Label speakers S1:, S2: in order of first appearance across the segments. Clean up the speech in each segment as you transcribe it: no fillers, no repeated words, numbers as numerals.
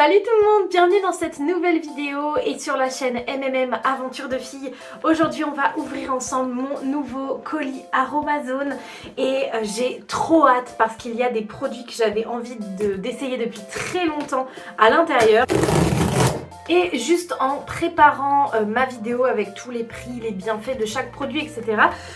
S1: Salut tout le monde, bienvenue dans cette nouvelle vidéo et sur la chaîne MMM Aventure de filles. Aujourd'hui on va ouvrir ensemble mon nouveau colis Aromazone et j'ai trop hâte parce qu'il y a des produits que j'avais envie d'essayer depuis très longtemps à l'intérieur. Et juste en préparant ma vidéo avec tous les prix, les bienfaits de chaque produit, etc.,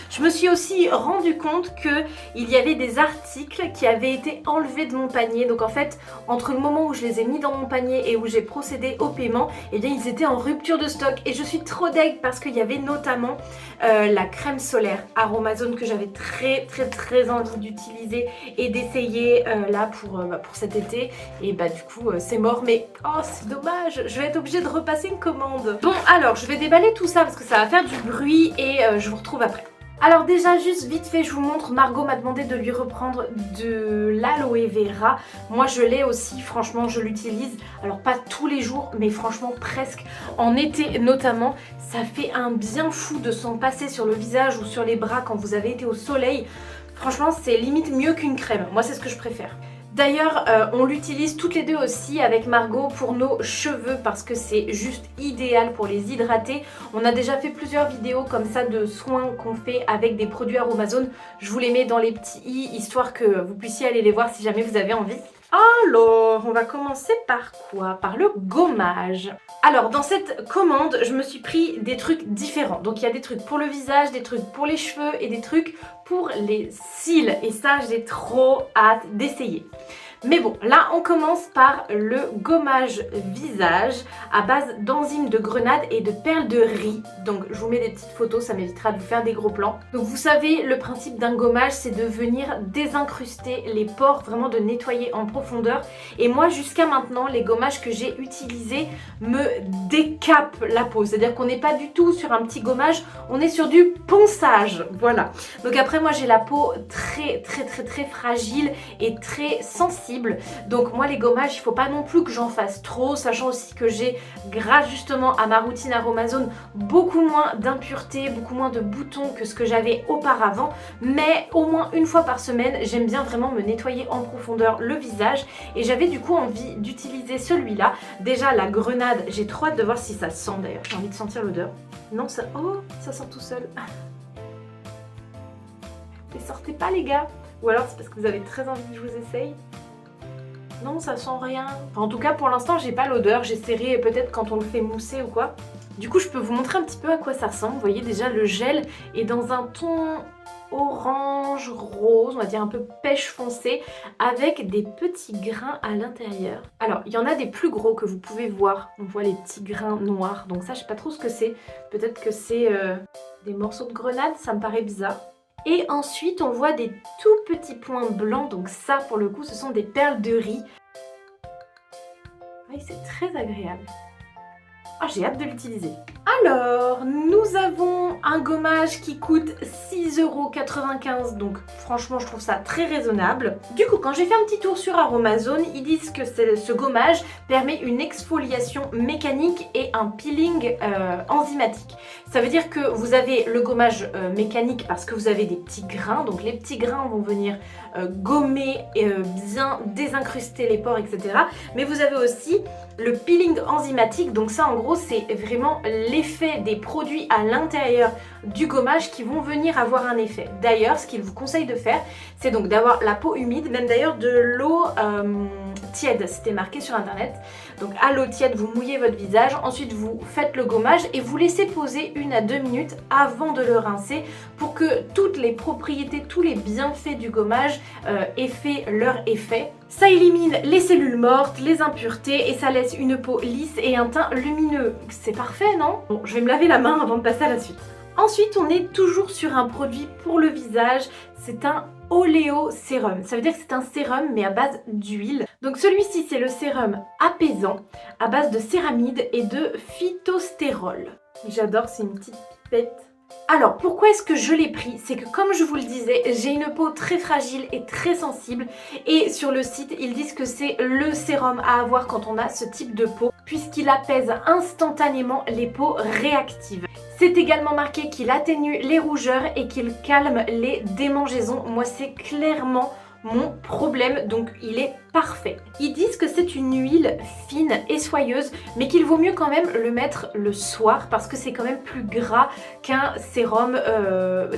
S1: je me suis aussi rendu compte qu'il y avait des articles qui avaient été enlevés de mon panier. Donc en fait, entre le moment où je les ai mis dans mon panier et où j'ai procédé au paiement, eh bien ils étaient en rupture de stock. Et je suis trop deg parce qu'il y avait notamment la crème solaire Aromazone que j'avais très envie d'utiliser et d'essayer là pour cet été. Et bah du coup c'est mort, mais oh c'est dommage, je vais être obligée de repasser une commande. Bon alors je vais déballer tout ça parce que ça va faire du bruit et je vous retrouve après. Alors déjà juste vite fait je vous montre, Margot m'a demandé de lui reprendre de l'aloe vera. Moi je l'ai aussi, franchement je l'utilise, alors pas tous les jours mais franchement presque en été notamment. Ça fait un bien fou de s'en passer sur le visage ou sur les bras quand vous avez été au soleil. Franchement c'est limite mieux qu'une crème, moi c'est ce que je préfère. D'ailleurs, on l'utilise toutes les deux aussi avec Margot pour nos cheveux parce que c'est juste idéal pour les hydrater. On a déjà fait plusieurs vidéos comme ça de soins qu'on fait avec des produits Aromazone. Je vous les mets dans les petits i histoire que vous puissiez aller les voir si jamais vous avez envie. Alors, on va commencer par quoi? Par le gommage. Alors, dans cette commande, je me suis pris des trucs différents. Donc, il y a des trucs pour le visage, des trucs pour les cheveux et des trucs pour les cils. Et ça, j'ai trop hâte d'essayer. Mais bon, là on commence par le gommage visage à base d'enzymes de grenade et de perles de riz. Donc je vous mets des petites photos, ça m'évitera de vous faire des gros plans. Donc vous savez, le principe d'un gommage c'est de venir désincruster les pores, vraiment de nettoyer en profondeur. Et moi jusqu'à maintenant, les gommages que j'ai utilisés me décapent la peau. C'est-à-dire qu'on n'est pas du tout sur un petit gommage, on est sur du ponçage. Voilà. Donc après moi j'ai la peau très fragile et très sensible. Donc moi les gommages il faut pas non plus que j'en fasse trop, sachant aussi que j'ai grâce justement à ma routine Aromazone beaucoup moins d'impuretés, beaucoup moins de boutons que ce que j'avais auparavant, mais au moins une fois par semaine j'aime bien vraiment me nettoyer en profondeur le visage et j'avais du coup envie d'utiliser celui-là. Déjà la grenade, j'ai trop hâte de voir si ça sent d'ailleurs, j'ai envie de sentir l'odeur. Non ça... Oh ça sent tout seul. Mais sortez pas les gars. Ou alors c'est parce que vous avez très envie que je vous essaye. Non, ça sent rien. Enfin, en tout cas, pour l'instant, j'ai pas l'odeur. J'essaierai peut-être quand on le fait mousser ou quoi. Du coup, je peux vous montrer un petit peu à quoi ça ressemble. Vous voyez déjà, le gel est dans un ton orange, rose, on va dire un peu pêche foncé, avec des petits grains à l'intérieur. Alors, il y en a des plus gros que vous pouvez voir. On voit les petits grains noirs. Donc ça, je sais pas trop ce que c'est. Peut-être que c'est des morceaux de grenade. Ça me paraît bizarre. Et ensuite, on voit des tout petits points blancs. Donc ça, pour le coup, ce sont des perles de riz. Ah, c'est très agréable. Ah, j'ai hâte de l'utiliser. Alors, nous avons un gommage qui coûte 6,95 €. Donc franchement, je trouve ça très raisonnable. Du coup, quand j'ai fait un petit tour sur Aromazone, ils disent que ce gommage permet une exfoliation mécanique et un peeling enzymatique. Ça veut dire que vous avez le gommage mécanique parce que vous avez des petits grains. Donc les petits grains vont venir gommer, bien désincruster les pores, etc. Mais vous avez aussi le peeling enzymatique. Donc ça, en gros, c'est vraiment l'effet des produits à l'intérieur du gommage qui vont venir avoir un effet. D'ailleurs, ce qu'il vous conseille de faire, c'est donc d'avoir la peau humide, même d'ailleurs de l'eau tiède, c'était marqué sur internet. Donc à l'eau tiède, vous mouillez votre visage, ensuite vous faites le gommage et vous laissez poser 1 à 2 minutes avant de le rincer pour que toutes les propriétés, tous les bienfaits du gommage aient fait leur effet. Ça élimine les cellules mortes, les impuretés et ça laisse une peau lisse et un teint lumineux. C'est parfait, non? Bon, je vais me laver la main avant de passer à la suite. Ensuite, on est toujours sur un produit pour le visage. C'est un oléo sérum. Ça veut dire que c'est un sérum mais à base d'huile. Donc celui-ci, c'est le sérum apaisant à base de céramide et de phytostérol. J'adore, c'est une petite pipette. Alors pourquoi est-ce que je l'ai pris? C'est que comme je vous le disais, j'ai une peau très fragile et très sensible et sur le site ils disent que c'est le sérum à avoir quand on a ce type de peau puisqu'il apaise instantanément les peaux réactives. C'est également marqué qu'il atténue les rougeurs et qu'il calme les démangeaisons. Moi c'est clairement mon problème, donc il est parfait. Ils disent que c'est une huile fine et soyeuse, mais qu'il vaut mieux quand même le mettre le soir parce que c'est quand même plus gras qu'un sérum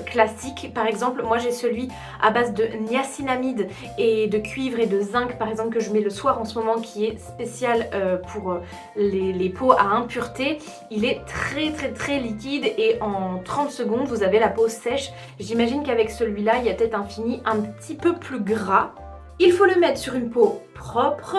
S1: classique. Par exemple, moi j'ai celui à base de niacinamide et de cuivre et de zinc par exemple que je mets le soir en ce moment, qui est spécial pour les peaux à impureté. Il est très liquide et en 30 secondes vous avez la peau sèche. J'imagine qu'avec celui-là il y a peut-être un fini un petit peu plus gras. Il faut le mettre sur une peau propre,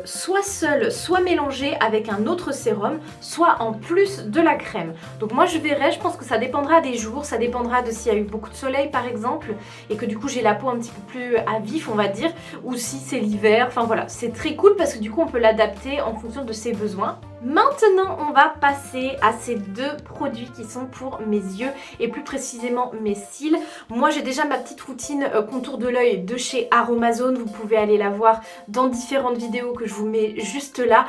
S1: soit seul, soit mélangé avec un autre sérum, soit en plus de la crème. Donc moi je verrai, je pense que ça dépendra des jours, ça dépendra de s'il y a eu beaucoup de soleil par exemple, et que du coup j'ai la peau un petit peu plus à vif on va dire, ou si c'est l'hiver, enfin voilà, c'est très cool parce que du coup on peut l'adapter en fonction de ses besoins. Maintenant on va passer à ces deux produits qui sont pour mes yeux et plus précisément mes cils. Moi j'ai déjà ma petite routine contour de l'œil de chez Aromazone, vous pouvez aller la voir dans différentes vidéos que je vous mets juste là.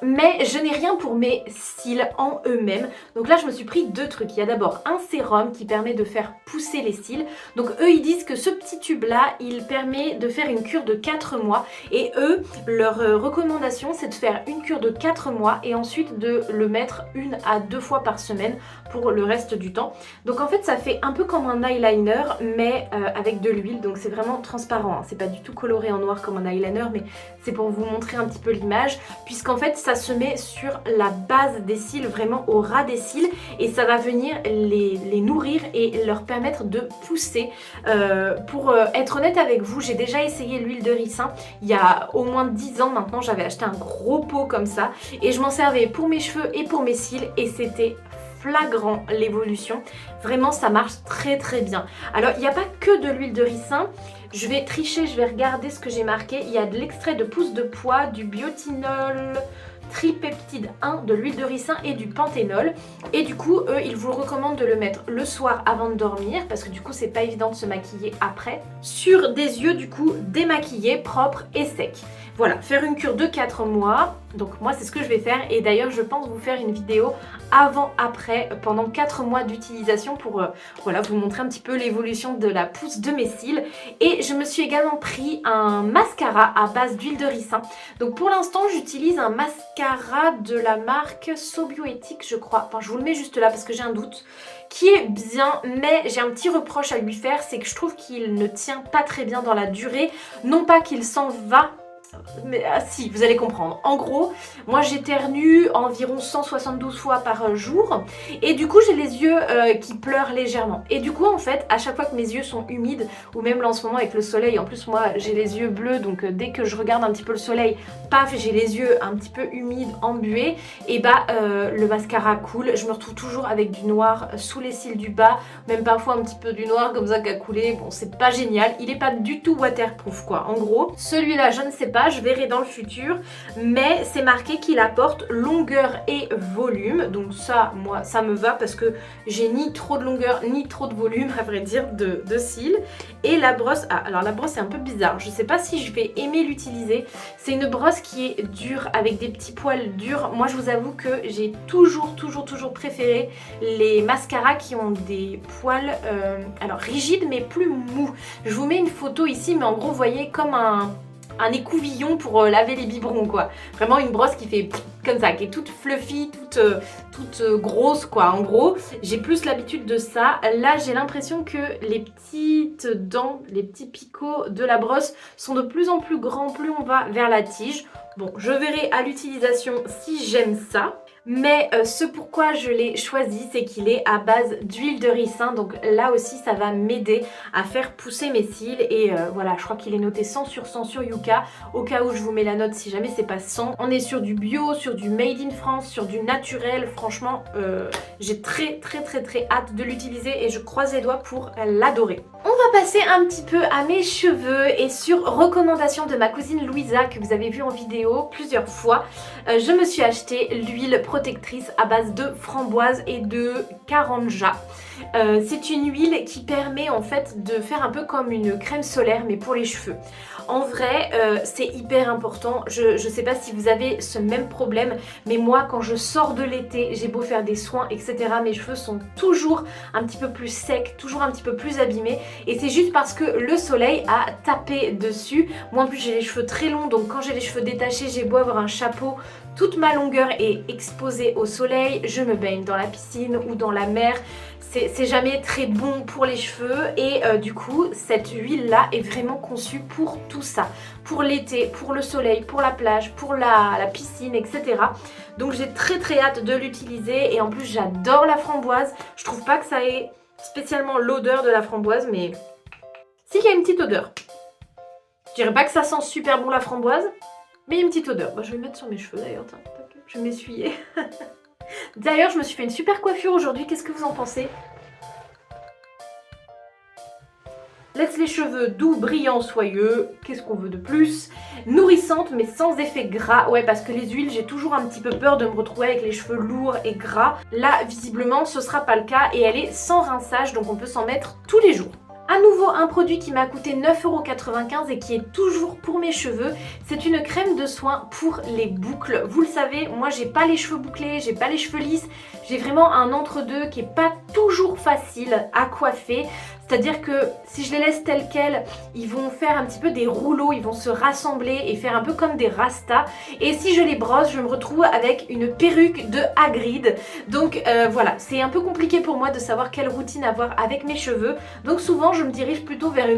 S1: Mais je n'ai rien pour mes cils en eux-mêmes. Donc là je me suis pris deux trucs. Il y a d'abord un sérum qui permet de faire pousser les cils. Donc eux ils disent que ce petit tube là il permet de faire une cure de 4 mois. Et eux leur recommandation c'est de faire une cure de 4 mois et ensuite de le mettre 1 à 2 fois par semaine pour le reste du temps. Donc en fait ça fait un peu comme un eyeliner mais avec de l'huile. Donc c'est vraiment transparent, hein. C'est pas du tout coloré en noir comme un eyeliner mais c'est pour vous montrer un petit peu l'image. Puisqu'en fait ça se met sur la base des cils, vraiment au ras des cils, et ça va venir les nourrir et leur permettre de pousser. Pour être honnête avec vous, j'ai déjà essayé l'huile de ricin il y a au moins 10 ans maintenant. J'avais acheté un gros pot comme ça et je m'en servais pour mes cheveux et pour mes cils et c'était flagrant l'évolution. Vraiment ça marche très bien. Alors il n'y a pas que de l'huile de ricin. Je vais tricher, je vais regarder ce que j'ai marqué. Il y a de l'extrait de pousse de pois, du biotinol, tripeptide 1, de l'huile de ricin et du panthénol. Et du coup, eux, ils vous recommandent de le mettre le soir avant de dormir parce que du coup, c'est pas évident de se maquiller après. Sur des yeux, du coup, démaquillés, propres et secs. Voilà, faire une cure de 4 mois. Donc moi, c'est ce que je vais faire. Et d'ailleurs, je pense vous faire une vidéo avant-après pendant 4 mois d'utilisation pour voilà, vous montrer un petit peu l'évolution de la pousse de mes cils. Et je me suis également pris un mascara à base d'huile de ricin. Donc pour l'instant, j'utilise un mascara de la marque Sobioéthique, je crois. Enfin, je vous le mets juste là parce que j'ai un doute. Qui est bien, mais j'ai un petit reproche à lui faire, c'est que je trouve qu'il ne tient pas très bien dans la durée. Non pas qu'il s'en va, mais si, vous allez comprendre. En gros, moi j'éternue environ 172 fois par jour et du coup j'ai les yeux qui pleurent légèrement. Et du coup en fait, à chaque fois que mes yeux sont humides, ou même là en ce moment avec le soleil, en plus moi j'ai les yeux bleus, donc dès que je regarde un petit peu le soleil, paf, j'ai les yeux un petit peu humides, embués, et bah le mascara coule. Je me retrouve toujours avec du noir sous les cils du bas, même parfois un petit peu du noir comme ça qui a coulé. Bon, c'est pas génial, il est pas du tout waterproof quoi. En gros, celui-là je ne sais pas, je verrai dans le futur, mais c'est marqué qu'il apporte longueur et volume, donc ça, moi, ça me va parce que j'ai ni trop de longueur ni trop de volume, à vrai dire, de cils. Et la brosse, ah, alors la brosse est un peu bizarre, je sais pas si je vais aimer l'utiliser. C'est une brosse qui est dure, avec des petits poils durs. Moi, je vous avoue que j'ai toujours préféré les mascaras qui ont des poils, alors rigides, mais plus mous. Je vous mets une photo ici, mais en gros, vous voyez comme un écouvillon pour laver les biberons quoi. Vraiment une brosse qui fait comme ça, qui est toute fluffy, toute grosse quoi. En gros, j'ai plus l'habitude de ça. Là, j'ai l'impression que les petites dents, les petits picots de la brosse sont de plus en plus grands plus on va vers la tige. Bon, je verrai à l'utilisation si j'aime ça. Mais ce pourquoi je l'ai choisi, c'est qu'il est à base d'huile de ricin. Donc là aussi, ça va m'aider à faire pousser mes cils. Et voilà, je crois qu'il est noté 100 sur 100 sur Yuka. Au cas où je vous mets la note si jamais c'est pas 100. On est sur du bio, sur du made in France, sur du naturel. Franchement, j'ai très hâte de l'utiliser et je croise les doigts pour l'adorer. On va passer un petit peu à mes cheveux et sur recommandation de ma cousine Louisa que vous avez vu en vidéo plusieurs fois, je me suis acheté l'huile protectrice à base de framboise et de karanja. C'est une huile qui permet en fait de faire un peu comme une crème solaire mais pour les cheveux. En vrai, c'est hyper important. Je sais pas si vous avez ce même problème, mais moi quand je sors de l'été, j'ai beau faire des soins, etc. Mes cheveux sont toujours un petit peu plus secs, toujours un petit peu plus abîmés. Et c'est juste parce que le soleil a tapé dessus. Moi en plus j'ai les cheveux très longs, donc quand j'ai les cheveux détachés, j'ai beau avoir un chapeau, toute ma longueur est exposée au soleil. Je me baigne dans la piscine ou dans la mer. C'est jamais très bon pour les cheveux et du coup cette huile là est vraiment conçue pour tout ça, pour l'été, pour le soleil, pour la plage, pour la piscine, etc. Donc j'ai très hâte de l'utiliser et en plus j'adore la framboise. Je trouve pas que ça ait spécialement l'odeur de la framboise, mais si, il y a une petite odeur. Je dirais pas que ça sent super bon la framboise, mais il y a une petite odeur. Bah, je vais le mettre sur mes cheveux d'ailleurs, je vais m'essuyer. D'ailleurs, je me suis fait une super coiffure aujourd'hui, qu'est-ce que vous en pensez? Laisse les cheveux doux, brillants, soyeux, qu'est-ce qu'on veut de plus? Nourrissante mais sans effet gras, ouais parce que les huiles j'ai toujours un petit peu peur de me retrouver avec les cheveux lourds et gras. Là visiblement ce sera pas le cas et elle est sans rinçage donc on peut s'en mettre tous les jours. À nouveau un produit qui m'a coûté 9,95 € et qui est toujours pour mes cheveux, c'est une crème de soin pour les boucles. Vous le savez, moi j'ai pas les cheveux bouclés, j'ai pas les cheveux lisses, j'ai vraiment un entre-deux qui est pas toujours facile à coiffer. C'est-à-dire que si je les laisse tels quels, ils vont faire un petit peu des rouleaux, ils vont se rassembler et faire un peu comme des rastas. Et si je les brosse, je me retrouve avec une perruque de Hagrid. Donc voilà, c'est un peu compliqué pour moi de savoir quelle routine avoir avec mes cheveux. Donc souvent, je me dirige plutôt vers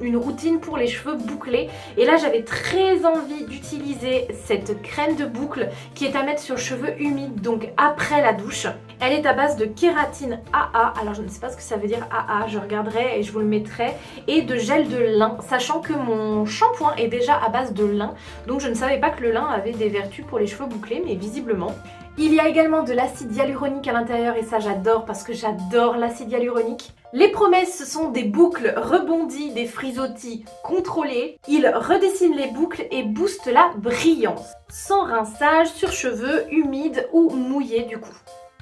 S1: une routine pour les cheveux bouclés. Et là, j'avais très envie d'utiliser cette crème de boucle qui est à mettre sur cheveux humides, donc après la douche. Elle est à base de kératine AA. Alors je ne sais pas ce que ça veut dire AA, je regarderai et je vous le mettrai, et de gel de lin, sachant que mon shampoing est déjà à base de lin, donc je ne savais pas que le lin avait des vertus pour les cheveux bouclés, mais visiblement. Il y a également de l'acide hyaluronique à l'intérieur et ça j'adore parce que j'adore l'acide hyaluronique. Les promesses sont des boucles rebondies, des frisottis contrôlés. Il redessine les boucles et booste la brillance, sans rinçage, sur cheveux humides ou mouillés du coup.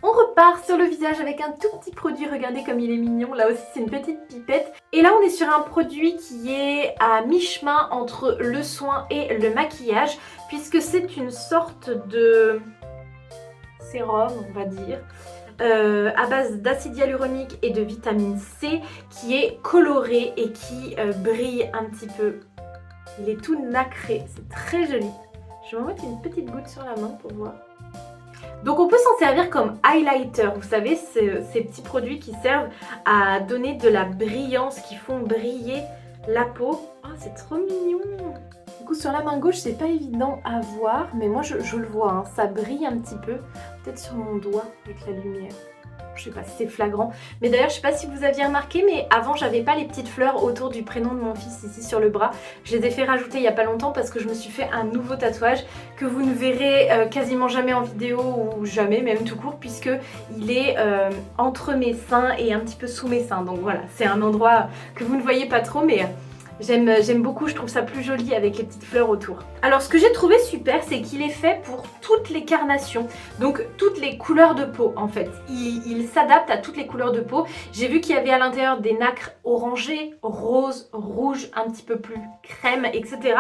S1: On repart sur le visage avec un tout petit produit, regardez comme il est mignon, là aussi c'est une petite pipette. Et là on est sur un produit qui est à mi-chemin entre le soin et le maquillage, puisque c'est une sorte de sérum, on va dire, à base d'acide hyaluronique et de vitamine C, qui est coloré et qui brille un petit peu. Il est tout nacré, c'est très joli. Je vais en mettre une petite goutte sur la main pour voir. Donc on peut s'en servir comme highlighter, vous savez, ces petits produits qui servent à donner de la brillance, qui font briller la peau. Oh, c'est trop mignon! Du coup sur la main gauche c'est pas évident à voir, mais moi je le vois, hein, ça brille un petit peu, peut-être sur mon doigt avec la lumière. Je sais pas si c'est flagrant, mais d'ailleurs je sais pas si vous aviez remarqué, mais avant j'avais pas les petites fleurs autour du prénom de mon fils ici sur le bras. Je les ai fait rajouter il y a pas longtemps parce que je me suis fait un nouveau tatouage que vous ne verrez quasiment jamais en vidéo ou jamais, même tout court, puisque il est entre mes seins et un petit peu sous mes seins. Donc voilà, c'est un endroit que vous ne voyez pas trop, mais j'aime beaucoup, je trouve ça plus joli avec les petites fleurs autour. Alors ce que j'ai trouvé super, c'est qu'il est fait pour toutes les carnations, donc toutes les couleurs de peau en fait. Il s'adapte à toutes les couleurs de peau. J'ai vu qu'il y avait à l'intérieur des nacres orangés, roses, rouges, un petit peu plus crème, etc.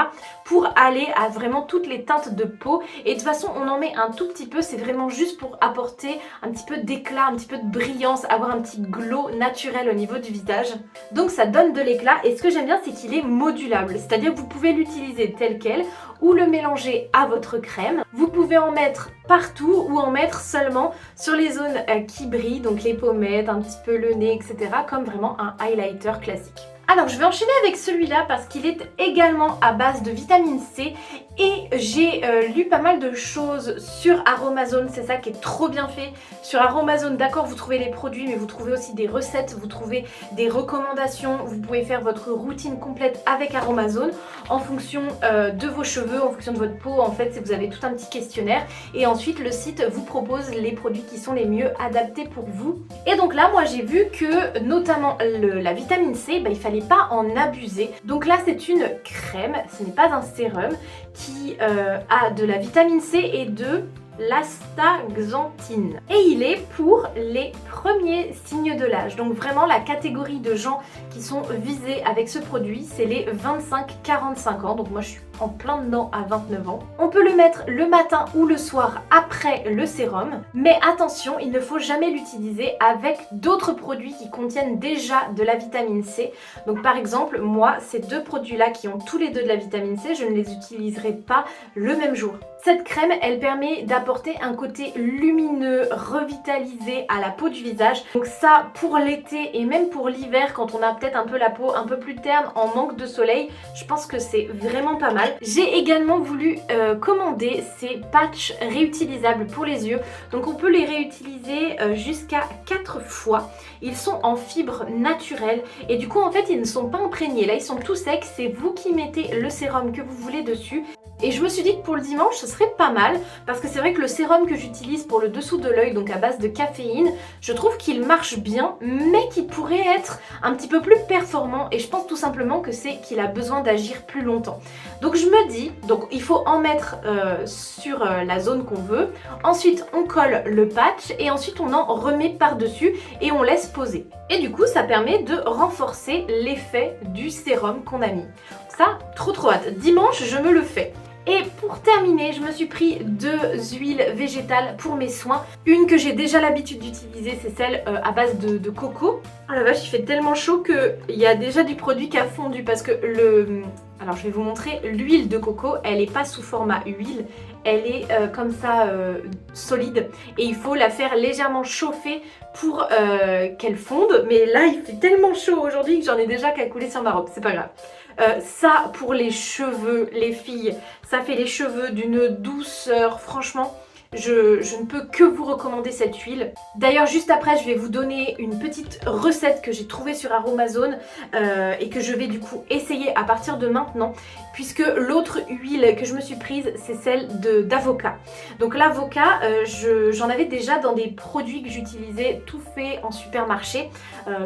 S1: pour aller à vraiment toutes les teintes de peau. Et de toute façon, on en met un tout petit peu, c'est vraiment juste pour apporter un petit peu d'éclat, un petit peu de brillance, avoir un petit glow naturel au niveau du visage. Donc ça donne de l'éclat et ce que j'aime bien, c'est qu'il est modulable, c'est-à-dire que vous pouvez l'utiliser tel quel ou le mélanger à votre crème. Vous pouvez en mettre partout ou en mettre seulement sur les zones qui brillent, donc les pommettes, un petit peu le nez, etc. comme vraiment un highlighter classique. Alors je vais enchaîner avec celui-là parce qu'il est également à base de vitamine C et j'ai lu pas mal de choses sur Aromazone, c'est ça qui est trop bien fait. Sur Aromazone, d'accord, vous trouvez les produits mais vous trouvez aussi des recettes, vous trouvez des recommandations, vous pouvez faire votre routine complète avec Aromazone en fonction de vos cheveux, en fonction de votre peau en fait, vous avez tout un petit questionnaire et ensuite le site vous propose les produits qui sont les mieux adaptés pour vous. Et donc là moi j'ai vu que notamment la vitamine C, il fallait pas en abuser. Donc là c'est une crème, ce n'est pas un sérum qui a de la vitamine C et de l'astaxanthine. Et il est pour les premiers signes de l'âge. Donc vraiment la catégorie de gens qui sont visés avec ce produit, c'est les 25-45 ans. Donc moi je suis en plein dedans à 29 ans. On peut le mettre le matin ou le soir après le sérum. Mais attention, il ne faut jamais l'utiliser avec d'autres produits qui contiennent déjà de la vitamine C. Donc par exemple, moi, ces deux produits-là qui ont tous les deux de la vitamine C, je ne les utiliserai pas le même jour. Cette crème, elle permet d'apporter un côté lumineux, revitalisé à la peau du visage. Donc ça, pour l'été et même pour l'hiver, quand on a peut-être un peu la peau un peu plus terne, en manque de soleil, je pense que c'est vraiment pas mal. J'ai également voulu commander ces patchs réutilisables pour les yeux. Donc on peut les réutiliser jusqu'à 4 fois. Ils sont en fibre naturelle et du coup en fait ils ne sont pas imprégnés. Là ils sont tout secs, c'est vous qui mettez le sérum que vous voulez dessus. Et je me suis dit que pour le dimanche, ce serait pas mal parce que c'est vrai que le sérum que j'utilise pour le dessous de l'œil, donc à base de caféine, je trouve qu'il marche bien, mais qu'il pourrait être un petit peu plus performant et je pense tout simplement que c'est qu'il a besoin d'agir plus longtemps. Donc je me dis, donc il faut en mettre sur la zone qu'on veut, ensuite on colle le patch et ensuite on en remet par-dessus et on laisse poser. Et du coup, ça permet de renforcer l'effet du sérum qu'on a mis. Ça, trop hâte. Dimanche, je me le fais. Et pour terminer, je me suis pris 2 huiles végétales pour mes soins. Une que j'ai déjà l'habitude d'utiliser, c'est celle à base de coco. Oh la vache, il fait tellement chaud qu'il y a déjà du produit qui a fondu parce que alors je vais vous montrer, l'huile de coco, elle n'est pas sous format huile, elle est comme ça solide et il faut la faire légèrement chauffer pour qu'elle fonde. Mais là, il fait tellement chaud aujourd'hui que j'en ai déjà qu'à couler sur ma robe, c'est pas grave. Ça, pour les cheveux, les filles, ça fait les cheveux d'une douceur, franchement, je ne peux que vous recommander cette huile. D'ailleurs, juste après, je vais vous donner une petite recette que j'ai trouvée sur Aromazone et que je vais du coup essayer à partir de maintenant, puisque l'autre huile que je me suis prise, c'est celle d'avocat. Donc l'avocat, j'en avais déjà dans des produits que j'utilisais tout fait en supermarché.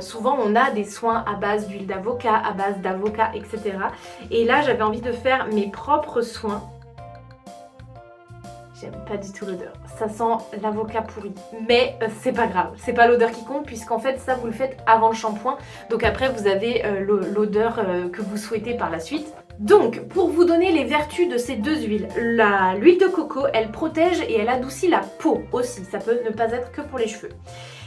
S1: Souvent, on a des soins à base d'huile d'avocat, à base d'avocat, etc. Et là, j'avais envie de faire mes propres soins. J'aime pas du tout l'odeur, ça sent l'avocat pourri, mais c'est pas grave, c'est pas l'odeur qui compte puisqu'en fait ça vous le faites avant le shampoing, donc après vous avez l'odeur que vous souhaitez par la suite. Donc pour vous donner les vertus de ces deux huiles, l'huile de coco elle protège et elle adoucit la peau aussi, ça peut ne pas être que pour les cheveux.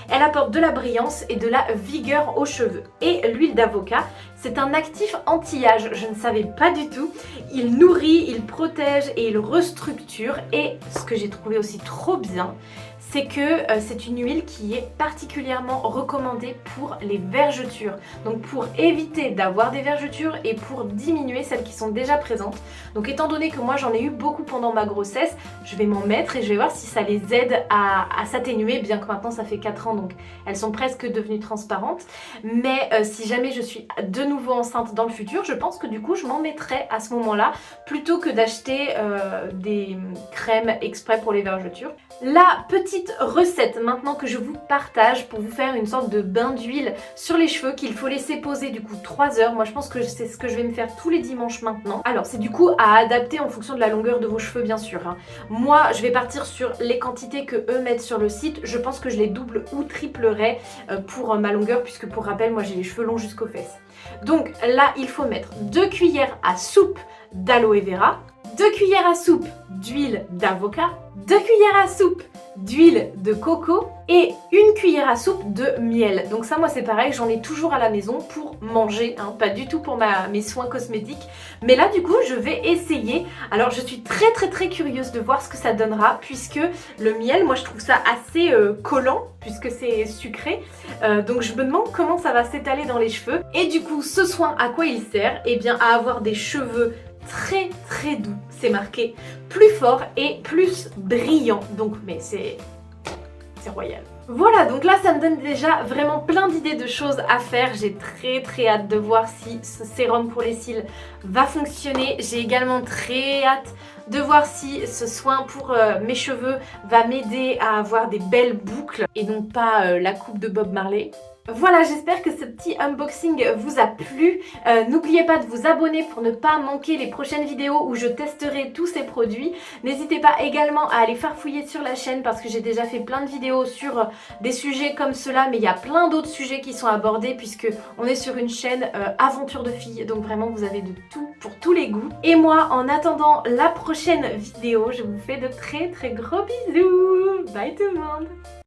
S1: Elle apporte de la brillance et de la vigueur aux cheveux. Et l'huile d'avocat, c'est un actif anti-âge, je ne savais pas du tout. Il nourrit, il protège et il restructure. Et ce que j'ai trouvé aussi trop bien, c'est que c'est une huile qui est particulièrement recommandée pour les vergetures. Donc pour éviter d'avoir des vergetures et pour diminuer celles qui sont déjà présentes. Donc étant donné que moi j'en ai eu beaucoup pendant ma grossesse, je vais m'en mettre et je vais voir si ça les aide à s'atténuer, bien que maintenant ça fait 4 ans donc elles sont presque devenues transparentes. Mais si jamais je suis de nouveau enceinte dans le futur, je pense que du coup je m'en mettrai à ce moment-là plutôt que d'acheter des crèmes exprès pour les vergetures. La petite recette maintenant que je vous partage pour vous faire une sorte de bain d'huile sur les cheveux qu'il faut laisser poser du coup 3 heures. Moi je pense que c'est ce que je vais me faire tous les dimanches maintenant. Alors c'est du coup à adapter en fonction de la longueur de vos cheveux bien sûr. Moi je vais partir sur les quantités que eux mettent sur le site. Je pense que je les double ou triplerai pour ma longueur puisque pour rappel moi j'ai les cheveux longs jusqu'aux fesses. Donc là il faut mettre 2 cuillères à soupe d'aloe vera, 2 cuillères à soupe d'huile d'avocat, 2 cuillères à soupe d'huile de coco et 1 cuillère à soupe de miel. Donc ça moi c'est pareil, j'en ai toujours à la maison pour manger, pas du tout pour mes soins cosmétiques. Mais là du coup je vais essayer. Alors je suis très curieuse de voir ce que ça donnera puisque le miel, moi je trouve ça assez collant puisque c'est sucré. Donc je me demande comment ça va s'étaler dans les cheveux. Et du coup ce soin à quoi il sert? Eh bien à avoir des cheveux très doux, c'est marqué, plus fort et plus brillant. Donc mais c'est royal. Voilà, donc là ça me donne déjà vraiment plein d'idées de choses à faire. J'ai très hâte de voir si ce sérum pour les cils va fonctionner. J'ai également très hâte de voir si ce soin pour mes cheveux va m'aider à avoir des belles boucles et non pas la coupe de Bob Marley. Voilà, j'espère que ce petit unboxing vous a plu. N'oubliez pas de vous abonner pour ne pas manquer les prochaines vidéos où je testerai tous ces produits. N'hésitez pas également à aller farfouiller sur la chaîne parce que j'ai déjà fait plein de vidéos sur des sujets comme cela, mais il y a plein d'autres sujets qui sont abordés puisque on est sur une chaîne aventure de filles, donc vraiment vous avez de tout pour tous les goûts. Et moi, en attendant la prochaine vidéo, je vous fais de très très gros bisous. Bye tout le monde.